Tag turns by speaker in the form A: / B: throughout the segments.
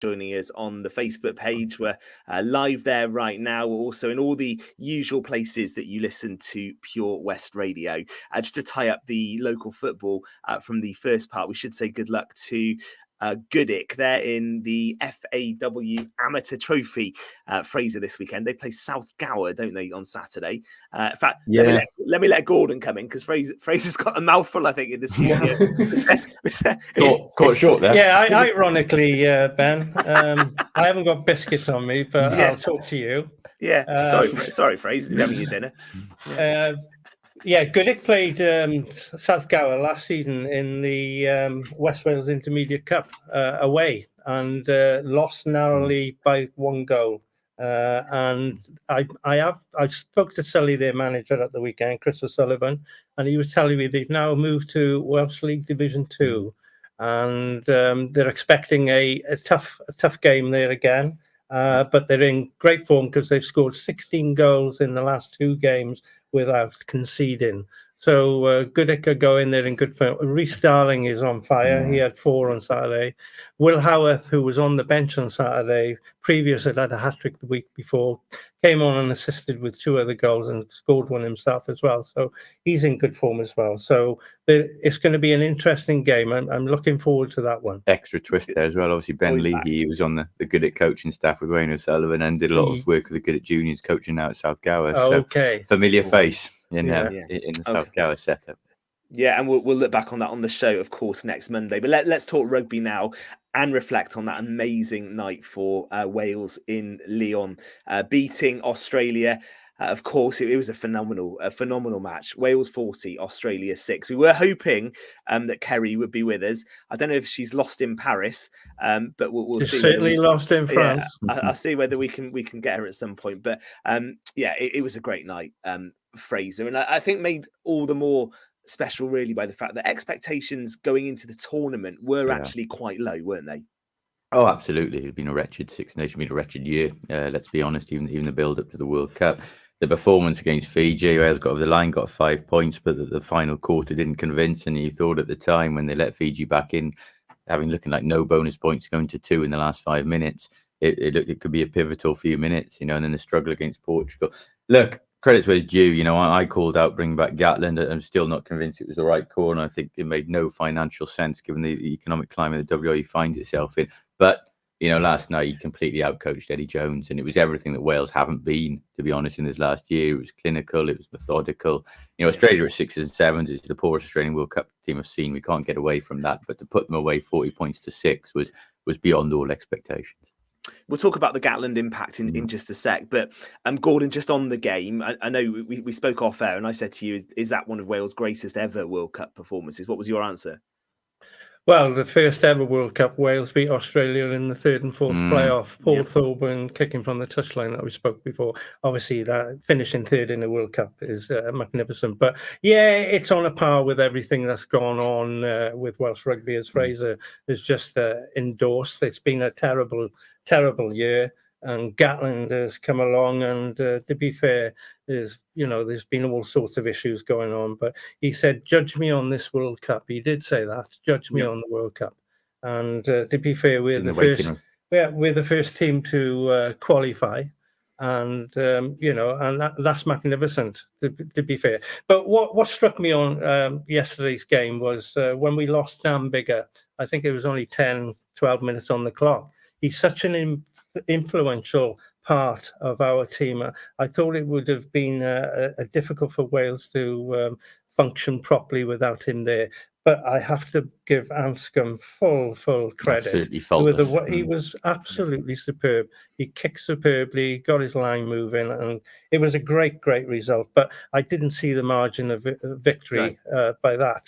A: joining us on the Facebook page. We're live there right now. We're also in all the usual places that you listen to Pure West Radio. Just to tie up the local football from the first part, we should say good luck to Goodwick. They're in the FAW Amateur Trophy, Fraser, this weekend. They play South Gower, don't they, on Saturday? In fact, let me let Gordon come in, because Fraser's got a mouthful, I think, in the studio.
B: Caught short there.
C: Yeah, ironically, Ben, I haven't got biscuits on me, but I'll talk to you.
A: Yeah, sorry, Fraser, you're having your dinner.
C: Goodwick played South Gower last season in the West Wales Intermediate Cup away, and lost narrowly by 1 goal. And I spoke to Sully, their manager, at the weekend, Chris O'Sullivan, and he was telling me they've now moved to Welsh League Division 2, and they're expecting a tough game there again. But they're in great form because they've scored 16 goals in the last 2 games without conceding. So Goodwick are going there in good form. Rhys Darling is on fire. He had 4 on Saturday. Will Howarth, who was on the bench on Saturday, previously had a hat-trick the week before, came on and assisted with 2 other goals and scored 1 himself as well. So he's in good form as well. So it's going to be an interesting game. I'm looking forward to that one.
B: Extra twist there as well. Obviously, Ben Leahy, he was on the Goodwick coaching staff with Wayne O'Sullivan and did a lot of work with the Goodwick juniors coaching now at South Gower. So familiar face in the South Gower setup.
A: Yeah, and we'll look back on that on the show, of course, next Monday. But let's talk rugby now and reflect on that amazing night for Wales in Lyon, beating Australia. Of course, it was a phenomenal match. Wales 40, Australia 6. We were hoping that Ceri would be with us. I don't know if she's lost in Paris, but we'll see.
C: Certainly lost in France.
A: Yeah, I'll see whether we can get her at some point. But it was a great night, Fraser, and I think made all the more special really by the fact that expectations going into the tournament were actually quite low, weren't they?
B: Oh, absolutely. It's been a wretched Six Nations, been a wretched year. Let's be honest, even the build up to the World Cup. The performance against Fiji, Wales got over the line, got 5 points, but the final quarter didn't convince. And you thought at the time when they let Fiji back in, looking like no bonus points, going to 2 in the last 5 minutes, it could be a pivotal few minutes, and then the struggle against Portugal. Look, credit's where it's due. I called out bring back Gatland. I'm still not convinced it was the right call, and I think it made no financial sense given the economic climate the WRU finds itself in. But last night he completely outcoached Eddie Jones, and it was everything that Wales haven't been, to be honest, in this last year. It was clinical, it was methodical. Australia at 6s and 7s is the poorest Australian World Cup team I've seen. We can't get away from that, but to put them away 40 points to 6 was beyond all expectations.
A: We'll talk about the Gatland impact in just a sec, but Gordon, just on the game, I know we spoke off air and I said to you, is that one of Wales' greatest ever World Cup performances? What was your answer?
C: Well, the first ever World Cup, Wales beat Australia in the 3rd and 4th playoff. Paul Thorburn kicking from the touchline that we spoke before. Obviously, that finishing 3rd in the World Cup is magnificent. But yeah, it's on a par with everything that's gone on with Welsh rugby, as Fraser has just endorsed. It's been a terrible year. And Gatland has come along, and to be fair, there's been all sorts of issues going on. But he said, "Judge me on this World Cup." He did say that. Judge me on the World Cup. And to be fair, we're the first team to qualify, and that's magnificent. To be fair, but what struck me on yesterday's game was when we lost Dan Biggar. I think it was only 10, 12 minutes on the clock. He's such an influential part of our team. I thought it would have been difficult for Wales to function properly without him there. But I have to give Anscombe full credit.
B: Absolutely faultless.
C: He was absolutely superb. He kicked superbly, got his line moving, and it was a great result. But I didn't see the margin of victory by that.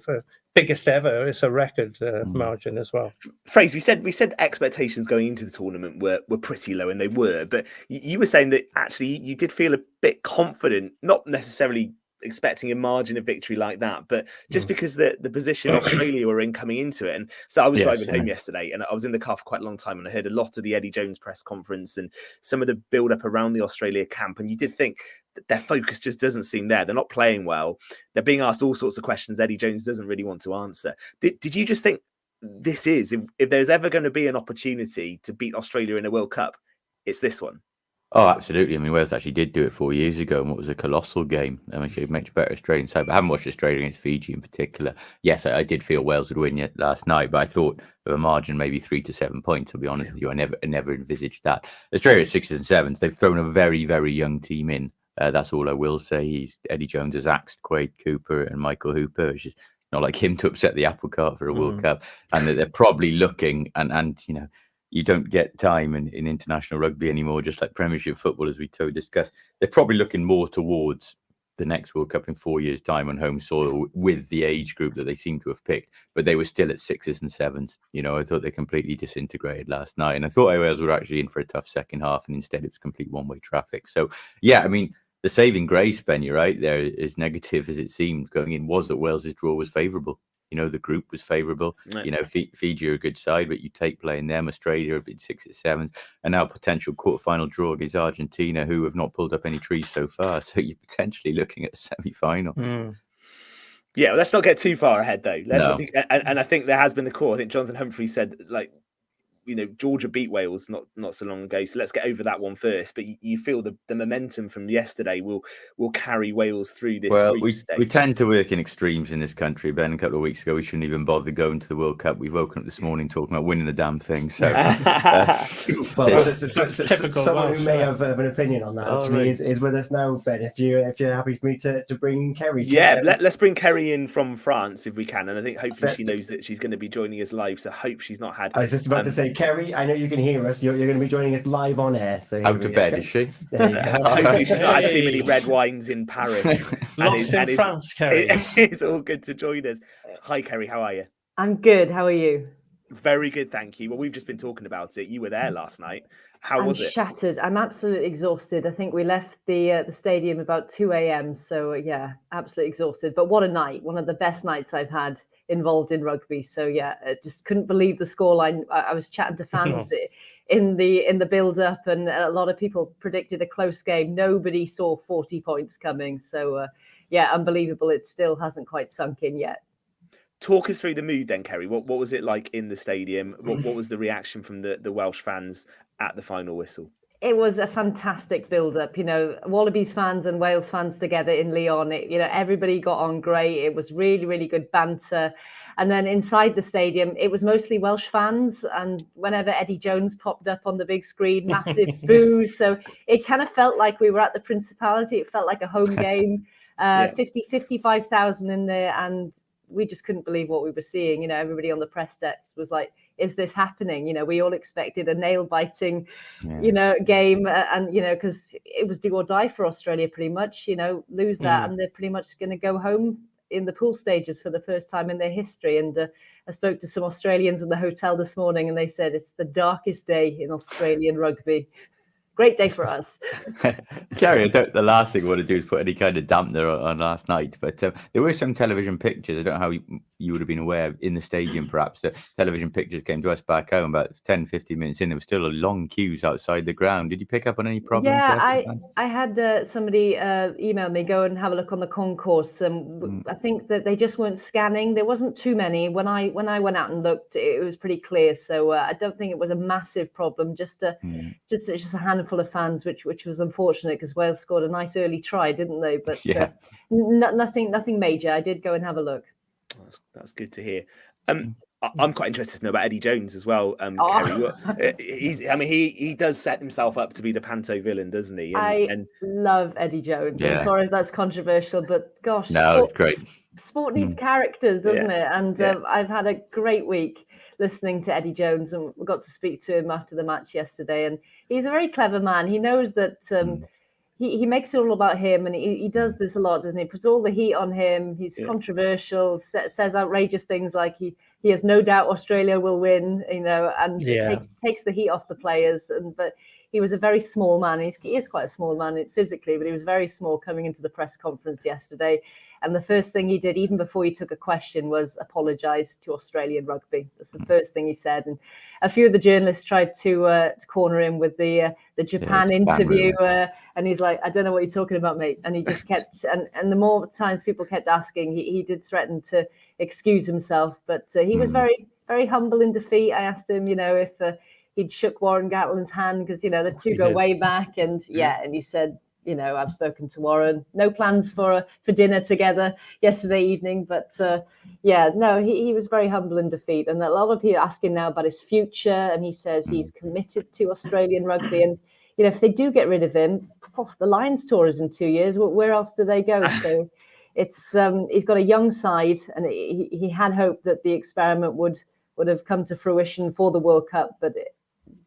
C: For biggest ever, it's a record margin as well.
A: Fraser, we said expectations going into the tournament were pretty low, and they were. But you were saying that actually you did feel a bit confident, not necessarily expecting a margin of victory like that, but just because the position Australia were in coming into it. And so I was driving home yesterday, and I was in the car for quite a long time, and I heard a lot of the Eddie Jones press conference and some of the build up around the Australia camp, and you did think that their focus just doesn't seem there. They're not playing well. They're being asked all sorts of questions Eddie Jones doesn't really want to answer. Did you just think this is, if there's ever going to be an opportunity to beat Australia in a World Cup, it's this one.
B: Oh, absolutely. I mean, Wales actually did do it 4 years ago, and what was a colossal game. I mean, a much better Australian side, but I haven't watched Australia against Fiji in particular. Yes, I did feel Wales would win yet last night, but I thought of a margin maybe 3 to 7 points. To be honest with you, I never envisaged that. Australia at 6s and 7s. They've thrown a very, very young team in. That's all I will say. Eddie Jones has axed Quade Cooper and Michael Hooper, which is not like him to upset the apple cart for a World Cup. And they're probably looking, and you know, you don't get time in international rugby anymore, just like Premiership football, as we discussed. They're probably looking more towards the next World Cup in 4 years' time on home soil with the age group that they seem to have picked. But they were still at 6s and 7s. You know, I thought they completely disintegrated last night. And I thought Wales were actually in for a tough second half, and instead it was complete one-way traffic. So, yeah, I mean, the saving grace, Ben, you're right there, as negative as it seemed going in, was that Wales's draw was favourable. You know, the group was favourable. Right. You know, Fiji are a good side, but you take playing them. Australia have been 6s and 7s, and now potential quarterfinal draw against Argentina, who have not pulled up any trees so far. So you're potentially looking at a semi-final.
A: Yeah, well, let's not get too far ahead, though. And I think there has been a call. I think Jonathan Humphrey said, like, you know, Georgia beat Wales not so long ago, so let's get over that one first. But you feel the momentum from yesterday will carry Wales through this group stage.
B: We tend to work in extremes in this country. Ben, a couple of weeks ago, we shouldn't even bother going to the World Cup. We've woken up this morning talking about winning the damn thing. So,
D: typical. Someone who may have an opinion on that is with us now, Ben. If you're happy for me to bring Ceri.
A: Yeah, let's bring Ceri in from France if we can, and I think hopefully she knows that she's going to be joining us live. So hope she's not had.
D: I was just about to say, Ceri, I know you can hear us. You're going to be joining us live on air. So
B: out of bed, is she?
A: Hopefully she's not had too many red wines in Paris.
C: Lost in France, Ceri.
A: It's all good to join us. Hi, Ceri. How are you?
E: I'm good. How are you?
A: Very good, thank you. Well, we've just been talking about it. You were there last night. How was it?
E: I'm shattered. I'm absolutely exhausted. I think we left the stadium about 2 a.m. So, yeah, absolutely exhausted. But what a night. One of the best nights I've had involved in rugby. So yeah, I just couldn't believe the scoreline. I was chatting to fans in the build up, and a lot of people predicted a close game. Nobody saw 40 points coming. So yeah, unbelievable. It still hasn't quite sunk in yet.
A: Talk us through the mood then, Ceri. What was it like in the stadium? What was the reaction from the Welsh fans at the final whistle?
E: It was a fantastic build-up, you know, Wallabies fans and Wales fans together in Lyon. Everybody got on great. It was really, really good banter. And then inside the stadium, it was mostly Welsh fans. And whenever Eddie Jones popped up on the big screen, massive boos. So it kind of felt like we were at the Principality. It felt like a home game, 55,000 in there. And we just couldn't believe what we were seeing. You know, everybody on the press desk was like, is this happening? You know, we all expected a nail-biting, game. And, you know, because it was do or die for Australia pretty much, you know, lose that and they're pretty much going to go home in the pool stages for the first time in their history. And I spoke to some Australians in the hotel this morning and they said it's the darkest day in Australian rugby. Great day for us.
B: Ceri, the last thing I want to do is put any kind of dampener on last night, but there were some television pictures. I don't know how you would have been aware in the stadium, perhaps. The television pictures came to us back home about 10, 15 minutes in. There was still a long queues outside the ground. Did you pick up on any problems?
E: Yeah, I had somebody email me, go and have a look on the concourse. I think that they just weren't scanning. There wasn't too many. When I went out and looked, it was pretty clear. So I don't think it was a massive problem. Just a handful of fans, which was unfortunate because Wales scored a nice early try, didn't they? But nothing major. I did go and have a look.
A: That's good to hear. I'm quite interested to know about Eddie Jones as well. Ceri, he does set himself up to be the panto villain, doesn't he?
E: I love Eddie Jones. Yeah. I'm sorry if that's controversial, but gosh,
B: it's great.
E: Sport needs characters, doesn't it? And I've had a great week listening to Eddie Jones, and we got to speak to him after the match yesterday. And he's a very clever man. He knows that he makes it all about him, and he does this a lot, doesn't he? Puts all the heat on him. He's controversial, says outrageous things like he has no doubt Australia will win, you know, and takes the heat off the players. But he was a very small man. He is quite a small man physically, but he was very small coming into the press conference yesterday. And the first thing he did, even before he took a question, was apologise to Australian rugby. That's the first thing he said. And a few of the journalists tried to corner him with the Japan interview. And he's like, I don't know what you're talking about, mate. And he just kept, and the more times people kept asking, he did threaten to excuse himself. But he was very, very humble in defeat. I asked him, if he'd shook Warren Gatland's hand because, the two go way back. And and he said, I've spoken to Warren. No plans for dinner together yesterday evening. But he was very humble in defeat. And a lot of people are asking now about his future. And he says he's committed to Australian rugby. And, if they do get rid of him, the Lions tour is in 2 years. Where else do they go? So it's he's got a young side. And he had hoped that the experiment would have come to fruition for the World Cup. But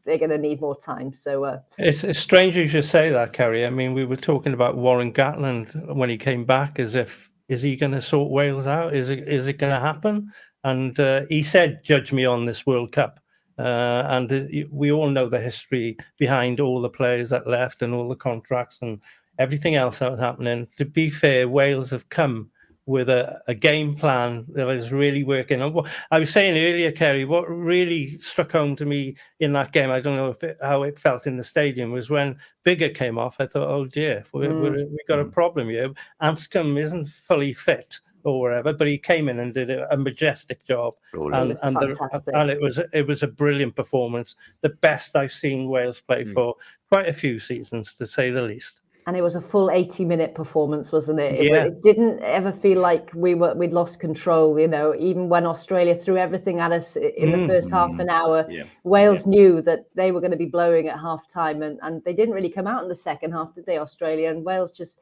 E: they're going to need more time. So
C: it's strange you should say that, Ceri. I mean, we were talking about Warren Gatland when he came back, as if, is he going to sort Wales out? Is it going to happen? And he said, "Judge me on this World Cup." And we all know the history behind all the players that left and all the contracts and everything else that was happening. To be fair, Wales have come with a game plan that is really working. I was saying earlier, Ceri, what really struck home to me in that game, I don't know how it felt in the stadium, was when Biggar came off. I thought, oh dear, we've got a problem here. Anscombe isn't fully fit or whatever, but he came in and did a majestic job. And it was a brilliant performance, the best I've seen Wales play for quite a few seasons, to say the least.
E: And it was a full 80-minute performance, wasn't it? It didn't ever feel like we'd lost control, even when Australia threw everything at us in the first half an hour. Wales knew that they were going to be blowing at half-time, and they didn't really come out in the second half, did they, Australia? And Wales just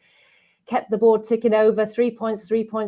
E: kept the board ticking over. 3 points,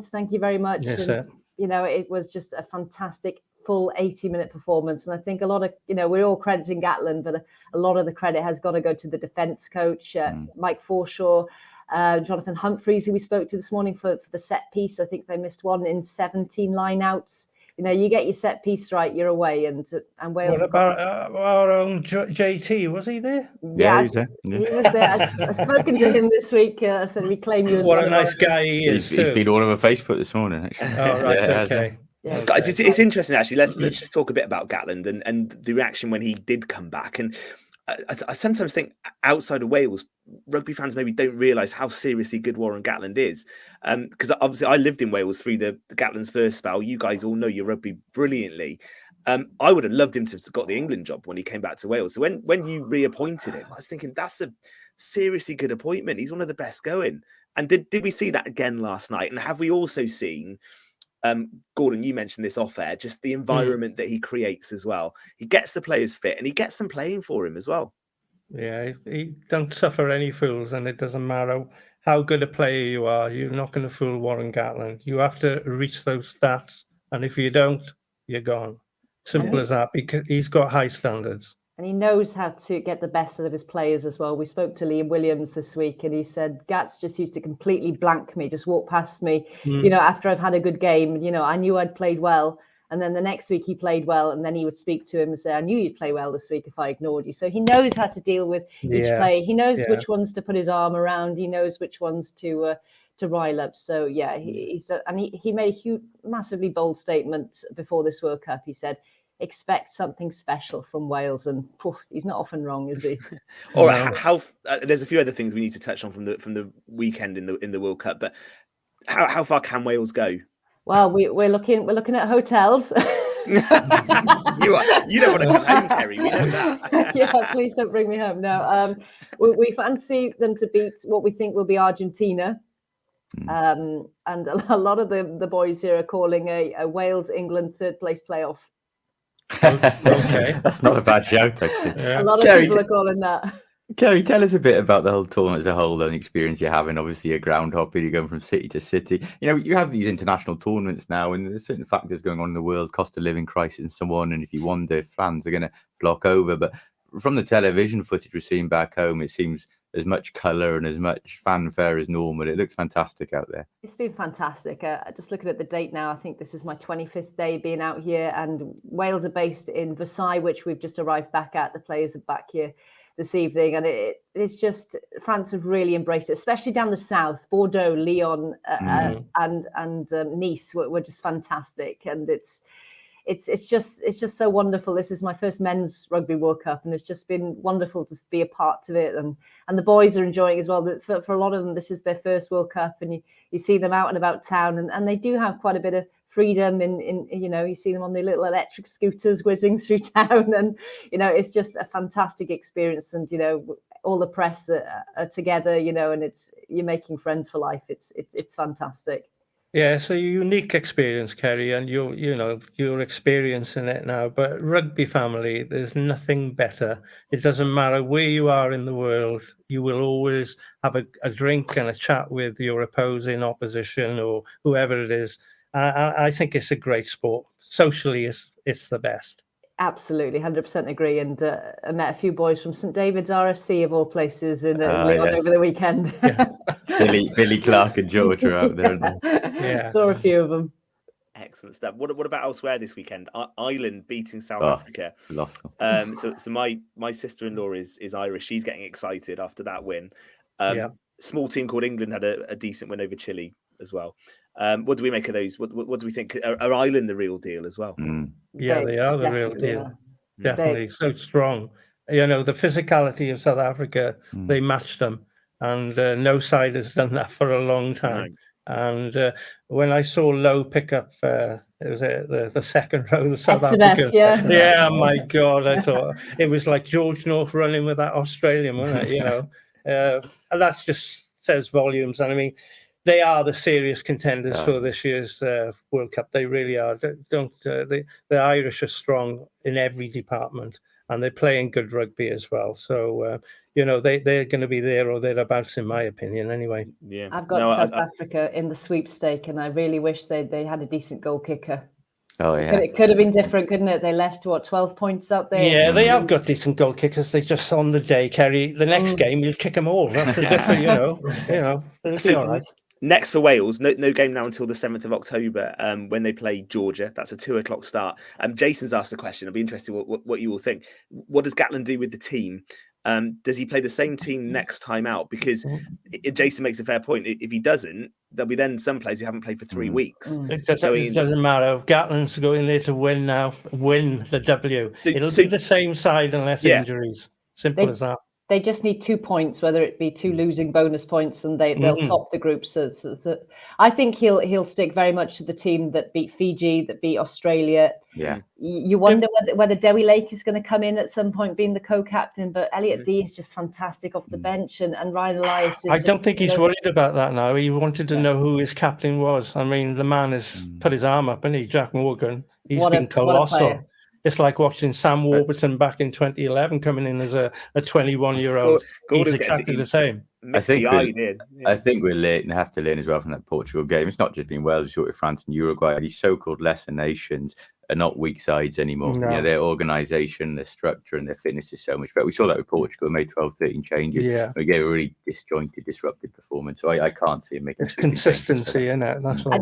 E: thank you very much.
C: Yes,
E: and, it was just a fantastic full 80-minute performance. And I think a lot of, we're all crediting Gatland, but a lot of the credit has got to go to the defence coach, Mike Forshaw, Jonathan Humphreys, who we spoke to this morning for the set piece. I think they missed one in 17 line-outs. You get your set piece right, you're away. And Wales.
C: What about our own JT? Was he there?
B: Yeah, he was there. Yeah.
E: He was there. I've spoken to him this week. I said, reclaim you as
C: what a nice guy he is.
B: He's been all over Facebook this morning, actually.
C: Oh, right, okay.
A: Yeah, guys, it's interesting actually. Let's just talk a bit about Gatland and the reaction when he did come back. And I sometimes think outside of Wales, rugby fans maybe don't realise how seriously good Warren Gatland is. Because obviously I lived in Wales through the Gatland's first spell. You guys all know your rugby brilliantly. I would have loved him to have got the England job when he came back to Wales. So when you reappointed him, I was thinking that's a seriously good appointment. He's one of the best going. And did we see that again last night? And have we also seen? Gordon, you mentioned this off air, just the environment that he creates as well. He gets the players fit and he gets them playing for him as well.
C: Yeah, he don't suffer any fools, and it doesn't matter how good a player you are, you're not going to fool Warren Gatland. You have to reach those stats, and if you don't, you're gone. Simple as that, because he's got high standards.
E: And he knows how to get the best out of his players as well. We spoke to Liam Williams this week, and he said, Gats just used to completely blank me, just walk past me, after I've had a good game. I knew I'd played well. And then the next week he played well. And then he would speak to him and say, I knew you'd play well this week if I ignored you. So he knows how to deal with each play. He knows which ones to put his arm around. He knows which ones to rile up. So, he made a massively bold statement before this World Cup. He said, expect something special from Wales, and he's not often wrong, is he?
A: All right, there's a few other things we need to touch on from the weekend in the World Cup, but how far can Wales go?
E: Well, we're looking at hotels.
A: You don't want to come home, Ceri. We know that.
E: Yeah, please don't bring me home. No, we fancy them to beat what we think will be Argentina. And a lot of the boys here are calling a Wales-England third place playoff.
C: Okay,
B: that's not a bad shout, actually.
E: Yeah. A lot of people are calling that.
B: Ceri, tell us a bit about the whole tournament as a whole, and the experience you're having. Obviously, you're ground hopping, you're going from city to city. You have these international tournaments now, and there's certain factors going on in the world, cost of living crisis and so on. And if you wonder if fans are going to flock over, but from the television footage we're seeing back home, it seems as much colour and as much fanfare as normal. It looks fantastic out there.
E: It's been fantastic. Just looking at the date now, I think this is my 25th day being out here, and Wales are based in Versailles, which we've just arrived back at. The players are back here this evening, and it's just, France have really embraced it, especially down the south. Bordeaux, Lyon, and Nice were just fantastic, and it's just so wonderful. This is my first men's Rugby World Cup, and it's just been wonderful to be a part of it, and the boys are enjoying it as well. For a lot of them, this is their first World Cup, and you see them out and about town, and they do have quite a bit of freedom in you see them on the little electric scooters whizzing through town, and it's just a fantastic experience. And all the press are together, and you're making friends for life. It's fantastic.
C: Yeah, it's a unique experience, Ceri, and you're experiencing it now. But rugby family, there's nothing better. It doesn't matter where you are in the world, you will always have a drink and a chat with your opposing opposition or whoever it is. I think it's a great sport. Socially, it's the best.
E: Absolutely, 100% agree. And I met a few boys from St David's RFC of all places in Leon over the weekend.
C: Yeah.
B: Billy Clark and George are out there.
C: Yeah.
E: Saw a few of them.
A: Excellent stuff. What about elsewhere this weekend? Ireland beating South Africa.
B: Colossal.
A: So my sister-in-law is Irish. She's getting excited after that win. Small team called England had a decent win over Chile as well. What do we make of those? What do we think? Are Ireland the real deal as well?
C: Yeah, they are the real deal. Definitely so strong. The physicality of South Africa, they matched them, and no side has done that for a long time. No. And when I saw Lowe pick up, it was the second row, the South African. Yeah, my God, I thought it was like George North running with that Australian, wasn't it? And that just says volumes. And I mean, they are the serious contenders for this year's World Cup. They really are. The Irish are strong in every department, and they're playing good rugby as well. So, they're going to be there or thereabouts, in my opinion, anyway.
A: Yeah,
E: I've got South Africa in the sweepstake, and I really wish they had a decent goal kicker.
B: Oh, yeah.
E: It could have been different, couldn't it? They left, 12 points up there?
C: Yeah, they have got decent goal kickers. They just, on the day, Ceri, the next game, you'll kick them all. That's the difference, it'll be all right.
A: Next for Wales, no game now until the 7th of October when they play Georgia. That's a 2:00 start. Jason's asked the question. I'll be interested what you all think. What does Gatland do with the team? Does he play the same team next time out? Because Jason makes a fair point. If he doesn't, there'll be then some players who haven't played for 3 weeks.
C: It doesn't matter. Gatland's going there to win now. Win the W. It'll be the same side unless injuries. Simple as that.
E: They just need 2 points, whether it be 2 losing bonus points, and they'll top the group. So I think he'll stick very much to the team that beat Fiji, that beat Australia.
B: Yeah.
E: You wonder whether Dewi Lake is going to come in at some point, being the co-captain. But Elliot Dee is just fantastic off the bench, and Ryan Elias.
C: I don't think he's worried about that now. He wanted to know who his captain was. I mean, the man has put his arm up, hasn't he? Jack Morgan. He's been colossal. It's like watching Sam Warburton back in 2011 coming in as a 21-year-old. He's exactly the same.
B: I think we're late and have to learn as well from that Portugal game. It's not just been Wales, we saw it with France and Uruguay. These so-called lesser nations are not weak sides anymore. No. Their organisation, their structure and their fitness is so much better. We saw that with Portugal, made 12, 13 changes. Yeah. We gave a really disjointed, disrupted performance. So I can't see him making
C: consistency in it. That's what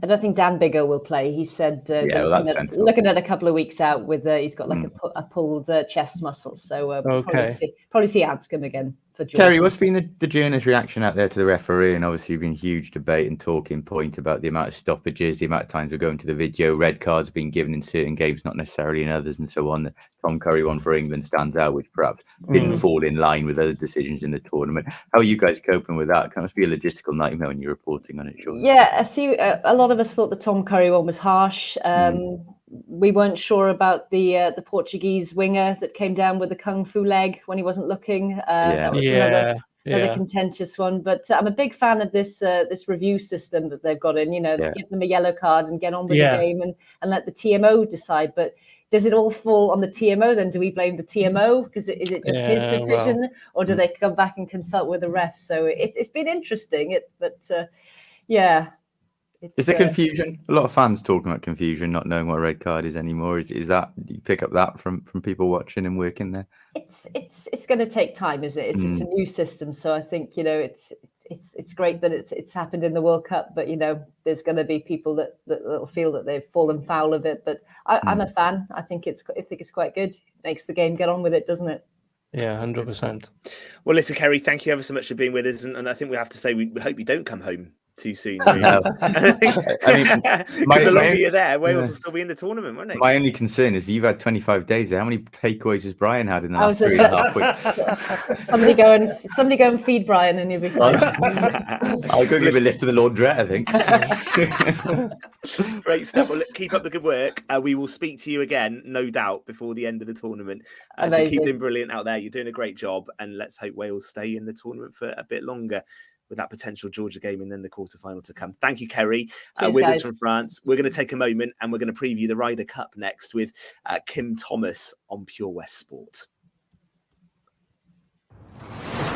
E: I don't think Dan Biggar will play. He said, looking at a couple of weeks out, with he's got like a pulled chest muscle. So probably see Anscombe again.
B: Ceri, what's been the journalist reaction out there to the referee? And obviously, been huge debate and talking point about the amount of stoppages, the amount of times we're going to the video, red cards being given in certain games, not necessarily in others, and so on. The Tom Curry one for England stands out, which perhaps didn't fall in line with other decisions in the tournament. How are you guys coping with that? It must be a logistical nightmare when you're reporting on it, surely.
E: Yeah, a lot of us thought the Tom Curry one was harsh. We weren't sure about the Portuguese winger that came down with the kung fu leg when he wasn't looking. That was another contentious one. But I'm a big fan of this review system that they've got in. Give them a yellow card and get on with the game and let the TMO decide. But does it all fall on the TMO then? Do we blame the TMO? Because is it just his decision, or do they come back and consult with the ref? So it's been interesting.
B: Is there confusion? A lot of fans talking about confusion, not knowing what a red card is anymore. Is that, do you pick up that from people watching and working there?
E: It's going to take time, is it? It's a new system, so I think it's great that it's happened in the World Cup, but there's going to be people that'll feel that they've fallen foul of it. But I'm a fan. I think it's quite good. Makes the game get on with it, doesn't it?
C: Yeah, 100%.
A: Well, listen, Ceri, thank you ever so much for being with us, and I think we have to say we hope you don't come home too soon. Really.
B: No.
A: I mean, the longer you're there, Wales will still be in the tournament, won't they?
B: My only concern is, if you've had 25 days there, how many takeaways has Brian had in the last 3.5 weeks?
E: Somebody go and feed Brian, and you'll be fine.
B: I'll go give a lift to the laundrette, I
A: think. Great stuff. Well, keep up the good work. We will speak to you again, no doubt, before the end of the tournament. So keep doing brilliant out there. You're doing a great job, and let's hope Wales stay in the tournament for a bit longer, with that potential Georgia game and then the quarterfinal to come. Thank you, Ceri, with us from France. We're going to take a moment and we're going to preview the Ryder Cup next with Kim Thomas on Pure West Sport.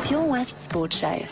F: Pure West Sport Show.